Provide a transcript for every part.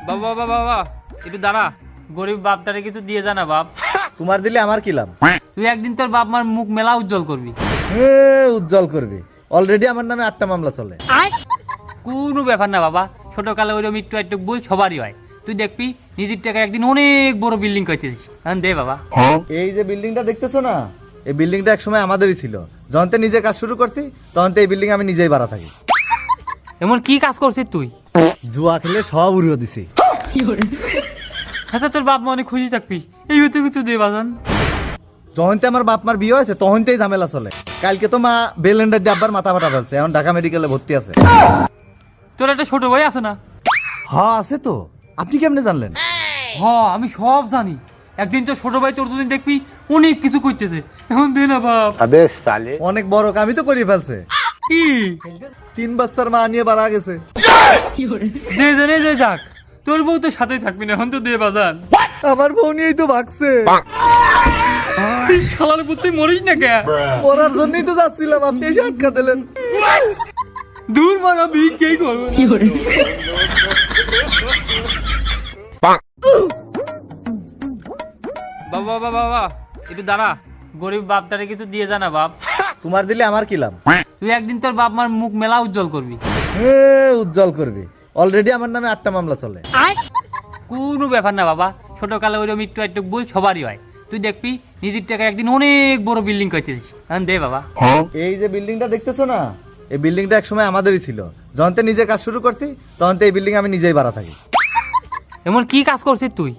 বাবা বাবা বাবা একটু দাঁড়া, গরিব বাপটারে কিছু দিয়ে জানা বাপ। তোমার দিলে আমার কি লাভ? তুই একদিন তোর বাপ মার মুখ মেলা উজ্জ্বল করবি। উজ্জ্বল করবি? অলরেডি আমার নামে 8টা মামলা চলে। কোনো ব্যাপার না বাবা, ছোটকালে ওইরকম একটু একটু ভুল সবারই হয়। তুই দেখবি নিজের টাকা একদিন অনেক বড় বিল্ডিং করতেছিস। দে বাবা। এই যে বিল্ডিংটা দেখতেছো না, এই বিল্ডিংটা একসময় আমাদেরই ছিল। যখন থেকে নিজে কাজ শুরু করছি তখন থেকে এই বিল্ডিং আমি নিজেই ভাড়া থাকি। এমন কি কাজ করছিস তুই? জুয়া খেলে সব উড়িয়ে দিছি। আচ্ছা তোর বাপ মা অনেক খুশি থাকবি, এই হতে কিছু দে বাজান। যখন থেকে আমার বাপ মার বিয়ে হয়েছে তখন থেকেই ঝামেলা চলে। কালকে তো মা বেলেন্ডার দিয়ে আব্বার মাথা ফাটা ফেলছে, এখন ঢাকা মেডিকেলে ভর্তি আছে। তোর একটা ছোট ভাই আছে না? হ্যাঁ আছে তো। আপনি কেমনে জানলেন? আমি সব জানি। একদিন তো ছোট ভাই তোর দুদিন দেখবি অনেক কিছু করতেছে। এখন দে না বাপ। অনেক বড় কামই তো করিয়ে ফেলছে। কি 3 বাচ্চার মা নিয়ে বাড়া গেছে। দে জানে যে যাক, তোর বউ তো সাথেই থাকবি না, এখন তো দে বাজান। আমার বউ নিয়েই তো ভাগছে। শালার পুত তুই মরিস না কে? মরার জন্যই তো যাচ্ছিলাম, আপনি এসে আটকা দিলেন। দূর মারা ভিক্ষেই করবো। বাবা বাবা বাবা একটু দাঁড়া, গরিব বাপটারে কিছু দিয়ে জানা বাপ। তোমার দিলে আমার কি লাভ? তুই একদিন তোর বাপ মার মুখ মেলা উজ্জ্বল করবি। উজ্জ্বল করবি? অলরেডি আমার নামে 8টা মামলা চলে। কোনো ব্যাপার না বাবা, ছোটকালে ওইরকম একটু একটু ভুল সবারই হয়। তুই দেখবি নিজের টাকা একদিন অনেক বড় বিল্ডিং করতেছিস। দে বাবা। এই যে বিল্ডিংটা দেখতেছো না, এই বিল্ডিংটা একসময় আমাদেরই ছিল। যখন থেকে নিজে কাজ শুরু করছি তখন থেকে এই বিল্ডিং আমি নিজেই ভাড়া থাকি। এমন কি কাজ করছিস তুই?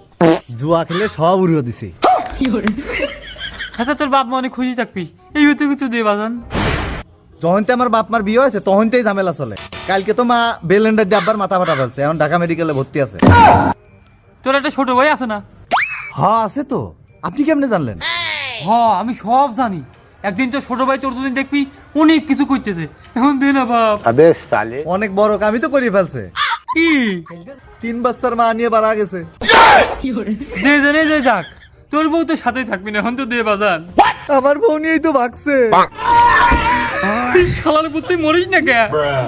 জুয়া খেলে সব উড়িয়ে দিছি। আচ্ছা তোর বাপ মা অনেক খুশি থাকবি, এই হতে কিছু দে বাজান। যখন থেকে আমার বাপ মার বিয়ে হয়েছে তখন থেকেই ঝামেলা চলে। কালকে তো মা বেলেন্ডার দিয়ে আব্বার মাথা ফাটা ফেলছে, এখন ঢাকা মেডিকেলে ভর্তি আছে। তোর একটা ছোট ভাই আছে না? হ্যাঁ আছে তো। আপনি কেমনে জানলেন? আমি সব জানি। একদিন তো ছোট ভাই তোর দুদিন দেখবি অনেক কিছু করতেছে। এখন দে না বাপ। অনেক বড় কামই তো করিয়ে ফেলছে। কি 3 বাচ্চার মা নিয়ে বাড়া গেছে। দে জানে যে যাক, তোর বউ তো সাথেই থাকবি না, এখন তো দে বাজান। আমার বউ নিয়েই তো ভাগছে। শালার পুত তুই মরিস না কে?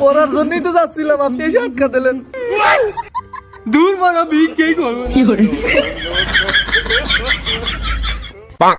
মরার জন্যই তো যাচ্ছিলাম, আপনি এসে আটকা দিলেন। দূর মারা ভিক্ষেই করবো।